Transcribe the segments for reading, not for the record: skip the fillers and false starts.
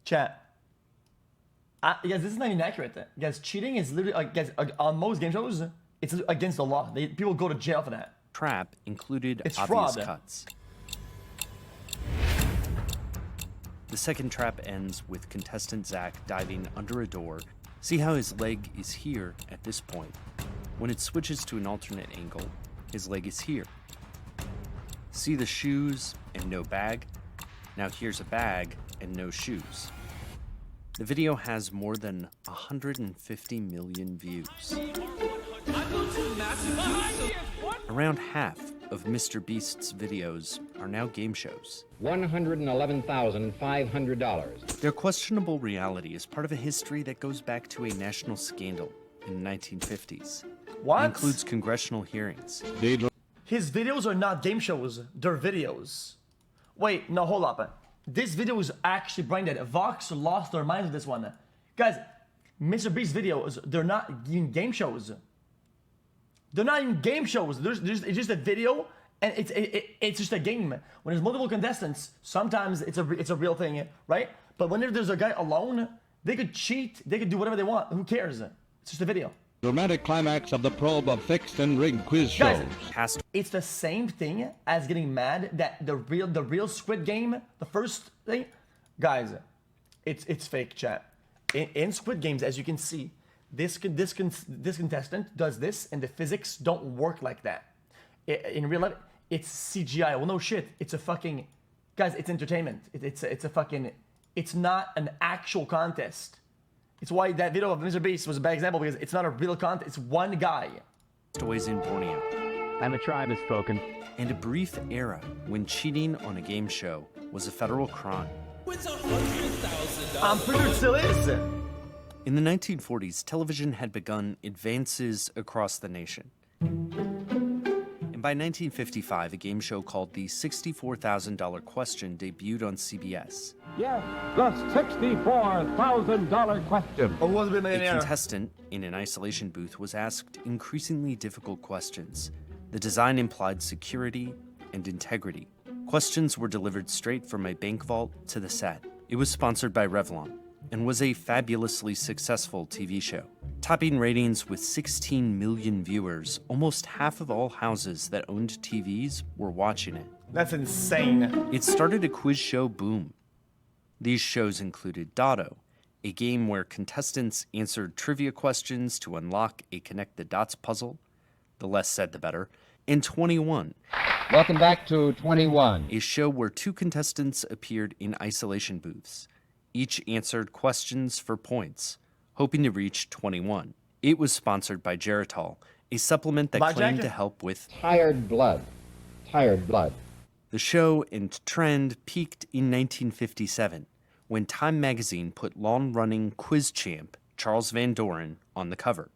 Chat. Guys, this is not even accurate. Guys, cheating is literally, guys, on most game shows, it's against the law. People go to jail for that. Trap included It's obvious fraud. cuts. The second trap ends with contestant Zach diving under a door. See how his leg is here at this point. When it switches to an alternate angle, his leg is here. See the shoes and no bag? Now here's a bag and no shoes. The video has more than 150 million views. Around half of Mr. Beast's videos are now game shows. $111,500. Their questionable reality is part of a history that goes back to a national scandal in the 1950s. What? It includes congressional hearings. His videos are not game shows, they're videos. Wait, no, hold up. This video is actually brain dead. VOX lost their minds with this one. Guys, Mr. Beast's videos, they're not even game shows. They're not even game shows. It's just a video, and it's just a game. When there's multiple contestants, sometimes it's a real thing, right? But whenever there's a guy alone, they could cheat, they could do whatever they want. Who cares? It's just a video. Dramatic climax of the probe of fixed and rigged quiz shows. Guys, it's the same thing as getting mad that the real Squid Game, the first thing, guys, it's fake, chat. In Squid Games, as you can see, this contestant does this, and the physics don't work like that. In real life, it's CGI. Well, no shit. It's a fucking, guys. It's entertainment. It's a fucking. It's not an actual contest. It's why that video of Mr. Beast was a bad example, because it's not a real contest. It's one guy. Stories in Borneo. And the tribe has spoken. And a brief era when cheating on a game show was a federal crime. It's $100,000. I'm pretty sure it still is. In the 1940s, television had begun advances across the nation. And by 1955, a game show called the $64,000 Question debuted on CBS. Yes, the $64,000 question. Or was it a A millionaire? contestant in an isolation booth was asked increasingly difficult questions. The design implied security and integrity. Questions were delivered straight from a bank vault to the set. It was sponsored by Revlon and was a fabulously successful TV show. Topping ratings with 16 million viewers, almost half of all houses that owned TVs were watching it. That's insane. It started a quiz show boom. These shows included Dotto, a game where contestants answered trivia questions to unlock a connect the dots puzzle, the less said the better, and 21. Welcome back to 21. A show where two contestants appeared in isolation booths. Each answered questions for points, hoping to reach 21. It was sponsored by Geritol, a supplement that claimed to help with Tired blood. Tired blood. The show and trend peaked in 1957, when Time magazine put long-running quiz champ Charles Van Doren on the cover.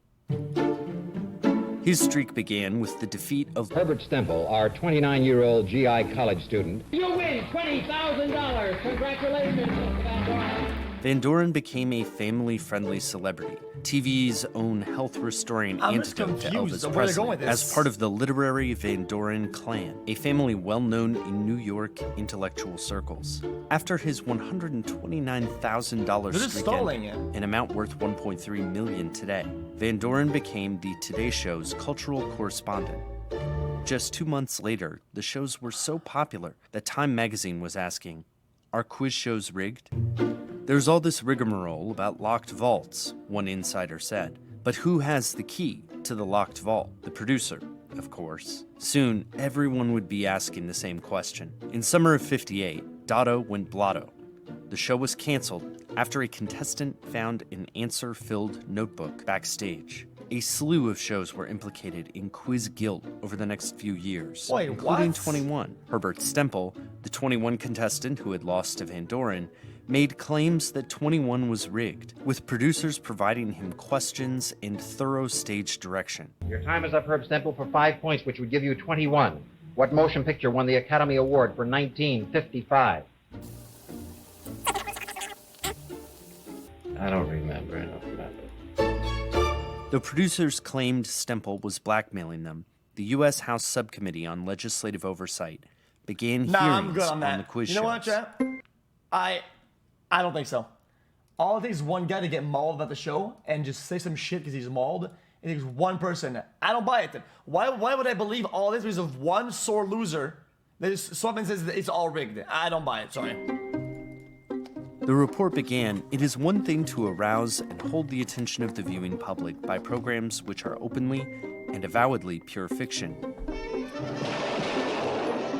His streak began with the defeat of Herbert Stemple, our 29-year-old GI college student. You win $20,000. Congratulations, Mr. Van Doren. Van Doren became a family-friendly celebrity, TV's own health-restoring antidote to Elvis Presley, as part of the literary Van Doren clan, a family well-known in New York intellectual circles. After his $129,000 streak ended, an amount worth $1.3 million today, Van Doren became the Today Show's cultural correspondent. Just 2 months later, the shows were so popular that Time magazine was asking, "Are quiz shows rigged?" There's all this rigmarole about locked vaults, one insider said. But who has the key to the locked vault? The producer, of course. Soon, everyone would be asking the same question. In summer of '58, Dotto went blotto. The show was canceled after a contestant found an answer-filled notebook backstage. A slew of shows were implicated in quiz guilt over the next few years, including 21. Herbert Stemple, the 21 contestant who had lost to Van Doren, made claims that 21 was rigged, with producers providing him questions and thorough stage direction. Your time is up, Herb Stemple, for 5 points, which would give you 21. What motion picture won the Academy Award for 1955? I don't remember. The producers claimed Stemple was blackmailing them. The U.S. House Subcommittee on Legislative Oversight began hearings on the quiz shows. You know what, Jeff? I don't think so. All it takes is one guy to get mauled at the show and just say some shit because he's mauled. It takes one person. I don't buy it. Why would I believe all this because of one sore loser that someone says that it's all rigged? I don't buy it, sorry. The report began, it is one thing to arouse and hold the attention of the viewing public by programs which are openly and avowedly pure fiction.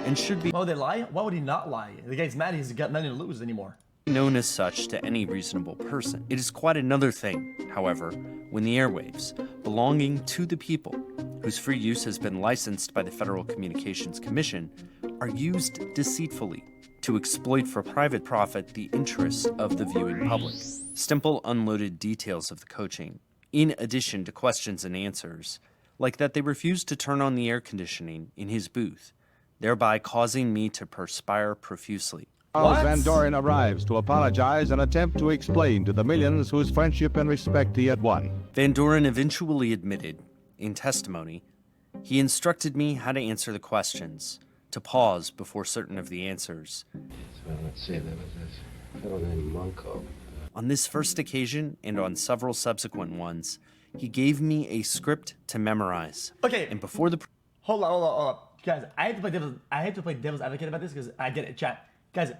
And should be Oh, they lie? Why would he not lie? The guy's mad he's got nothing to lose anymore. known as such to any reasonable person. It is quite another thing, however, when the airwaves, belonging to the people, whose free use has been licensed by the Federal Communications Commission, are used deceitfully to exploit for private profit the interests of the viewing public. Stemple unloaded details of the coaching, in addition to questions and answers, like that they refused to turn on the air conditioning in his booth, thereby causing me to perspire profusely. Charles Van Doren arrives to apologize and attempt to explain to the millions whose friendship and respect he had won. Van Doren eventually admitted, in testimony, he instructed me how to answer the questions, to pause before certain of the answers. So let's see, there was this fellow named Monko. On this first occasion, and on several subsequent ones, he gave me a script to memorize. Okay. And before the... Hold on. Guys, I have to play devil's advocate about this because I get it, chat. Guys,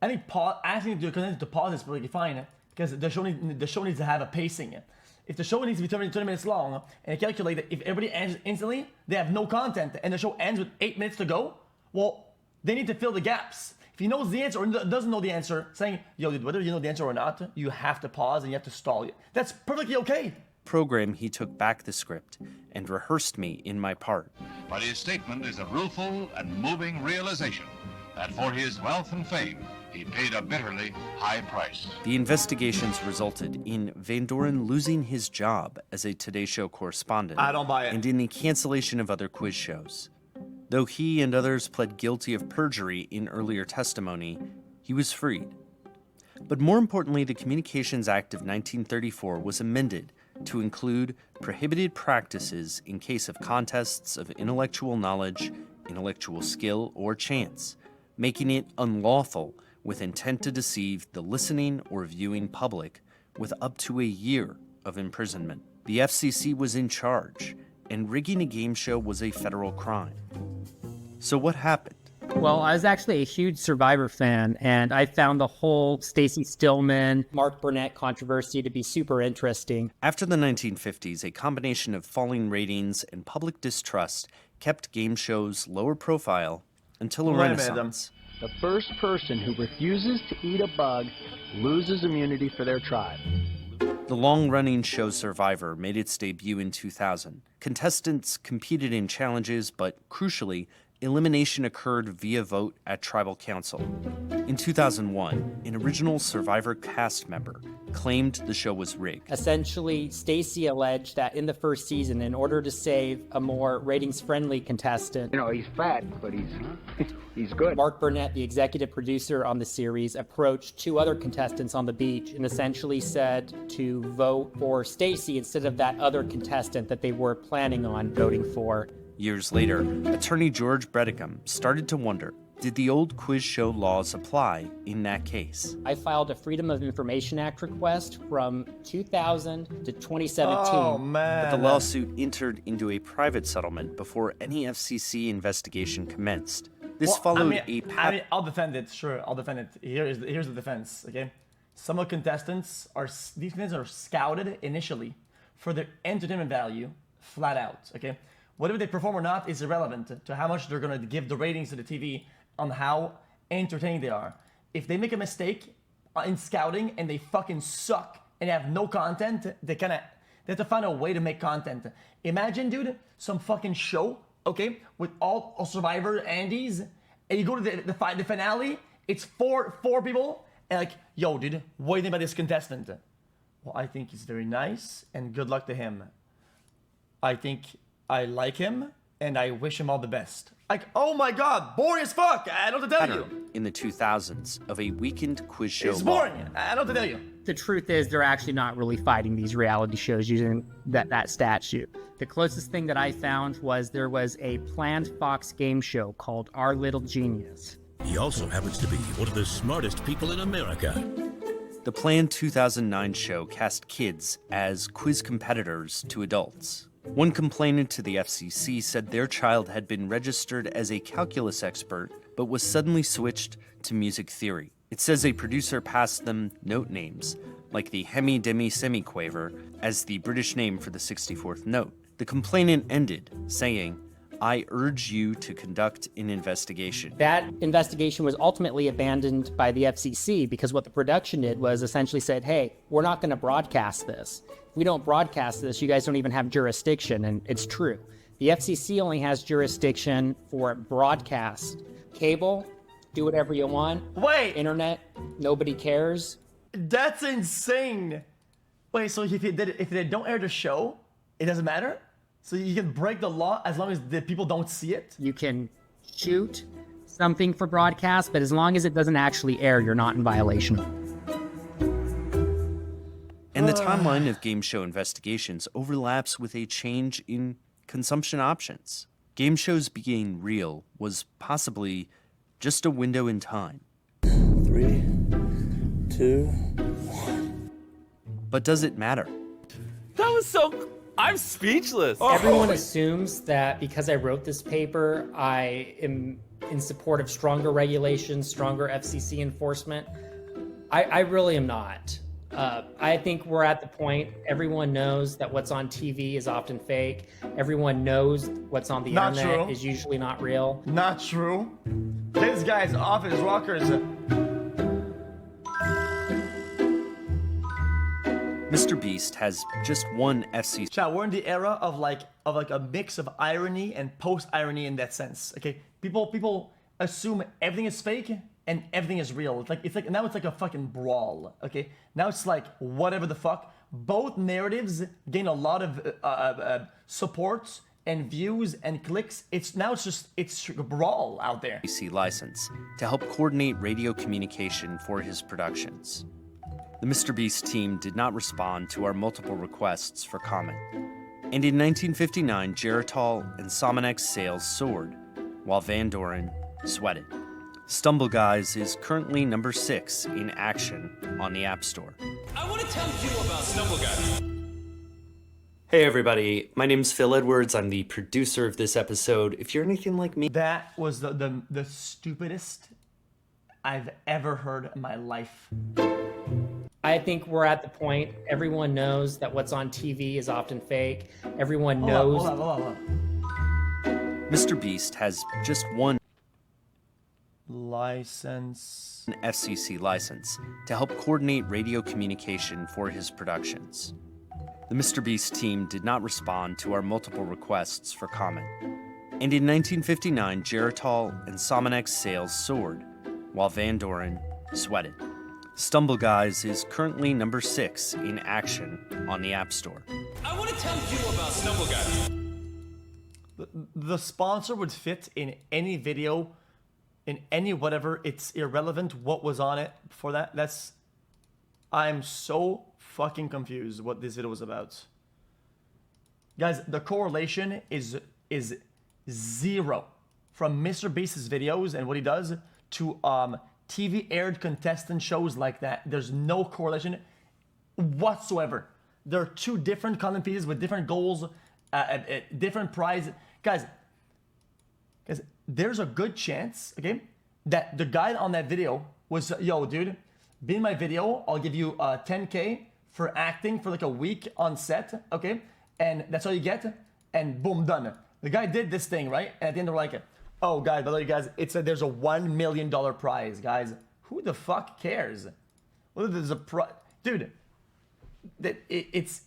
I think asking you to pause is perfectly fine because the show needs to have a pacing. If the show needs to be 20 minutes long and calculate that if everybody ends instantly, they have no content and the show ends with 8 minutes to go, well, they need to fill the gaps. If he knows the answer or doesn't know the answer, saying, yo, dude, whether you know the answer or not, you have to pause and you have to stall. That's perfectly okay. program, he took back the script and rehearsed me in my part. But his statement is a rueful and moving realization that for his wealth and fame, he paid a bitterly high price. The investigations resulted in Van Doren losing his job as a Today Show correspondent. I don't buy it. And in the cancellation of other quiz shows. Though he and others pled guilty of perjury in earlier testimony, he was freed. But more importantly, the Communications Act of 1934 was amended to include prohibited practices in case of contests of intellectual knowledge, intellectual skill, or chance, making it unlawful with intent to deceive the listening or viewing public with up to a year of imprisonment. The FCC was in charge, and rigging a game show was a federal crime. So what happened? Well, I was actually a huge Survivor fan, and I found the whole Stacey Stillman, Mark Burnett controversy to be super interesting. After the 1950s, a combination of falling ratings and public distrust kept game shows lower profile until a renaissance. The first person who refuses to eat a bug loses immunity for their tribe. The long-running show Survivor made its debut in 2000. Contestants competed in challenges, but crucially, elimination occurred via vote at tribal council. In 2001, an original Survivor cast member claimed the show was rigged. Essentially, Stacey alleged that in the first season, in order to save a more ratings-friendly contestant, You know, he's fat, but he's good. Mark Burnett, the executive producer on the series, approached two other contestants on the beach and essentially said to vote for Stacey instead of that other contestant that they were planning on voting for. Years later, attorney George Bredicum started to wonder, did the old quiz show laws apply in that case? I filed a Freedom of Information Act request from 2000 to 2017. Oh, man. But the lawsuit entered into a private settlement before any FCC investigation commenced. This followed I'll defend it. Sure, I'll defend it. Here's the defense. Okay, some of the contestants are scouted initially for their entertainment value, flat out. Okay, whether they perform or not is irrelevant to how much they're gonna give the ratings to the TV on how entertaining they are. If they make a mistake in scouting and they fucking suck and have no content, they have to find a way to make content. Imagine, dude, some fucking show. Okay, with all Survivor Andes, and you go to the finale, it's four people, and like, yo, dude, what do you think about this contestant? Well, I think he's very nice, and good luck to him. I think I like him, and I wish him all the best. Like, oh my god, boring as fuck, I don't know what to tell you. In the 2000s of a weekend quiz show It's boring, I don't know what to tell you. The truth is, they're actually not really fighting these reality shows using that statute. The closest thing that I found was there was a planned Fox game show called Our Little Genius. He also happens to be one of the smartest people in America. The planned 2009 show cast kids as quiz competitors to adults. One complainant to the FCC said their child had been registered as a calculus expert, but was suddenly switched to music theory. It says a producer passed them note names, like the hemi-demi-semiquaver as the British name for the 64th note. The complainant ended, saying, "I urge you to conduct an investigation." That investigation was ultimately abandoned by the FCC because what the production did was essentially said, hey, we're not going to broadcast this. If we don't broadcast this, you guys don't even have jurisdiction, and it's true. The FCC only has jurisdiction for broadcast. Cable, do whatever you want. Wait! Internet, nobody cares. That's insane. Wait, so if they don't air the show, it doesn't matter? So you can break the law as long as the people don't see it? You can shoot something for broadcast, but as long as it doesn't actually air, you're not in violation. And the timeline of game show investigations overlaps with a change in consumption options. Game shows being real was possibly just a window in time. 3, 2, 1. But does it matter? That was so... I'm speechless. Everyone assumes that because I wrote this paper, I am in support of stronger regulations, stronger FCC enforcement. I really am not. I think we're at the point, everyone knows that what's on TV is often fake. Everyone knows what's on the internet is usually not real. Not true. This guy's off his rockers. Mr. Beast has just one FCC. Chat, we're in the era of like a mix of irony and post-irony in that sense. Okay, people assume everything is fake and everything is real. It's like now it's like a fucking brawl. Okay, now it's like whatever the fuck. Both narratives gain a lot of support and views and clicks. It's a brawl out there. FCC license to help coordinate radio communication for his productions. The Mr. Beast team did not respond to our multiple requests for comment. And in 1959, Geritol and Somonex's sales soared, while Van Doren sweated. Stumble Guys is currently number 6 in action on the App Store. I want to tell you about Stumble Guys. Hey everybody, my name's Phil Edwards. I'm the producer of this episode. If you're anything like me... That was the stupidest I've ever heard in my life. I think we're at the point, everyone knows that what's on TV is often fake. Everyone knows... Hold on. Mr. Beast has just one license. An FCC license to help coordinate radio communication for his productions. The Mr. Beast team did not respond to our multiple requests for comment. And in 1959, Geritol and Somonex's sales soared, while Van Doren sweated. Stumble Guys is currently number 6 in action on the App Store. I want to tell you about Stumble Guys. The sponsor would fit in any video, in any whatever. It's irrelevant what was on it for that. I'm so fucking confused what this video was about. Guys, the correlation is zero from Mr. Beast's videos and what he does to TV aired contestant shows like that. There's no correlation whatsoever. There are two different content pieces with different goals, different prize. Guys, there's a good chance, okay, that the guy on that video was, yo, dude, be in my video. I'll give you 10K for acting for like a week on set, okay? And that's all you get. And boom, done. The guy did this thing, right? And at the end, they're like, oh, guys, by the way, guys, there's a $1 million prize, guys. Who the fuck cares? Well, there's a prize, dude. It's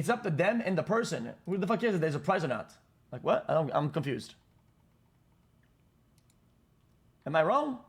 up to them and the person. Who the fuck cares if there's a prize or not? Like what? I'm confused. Am I wrong?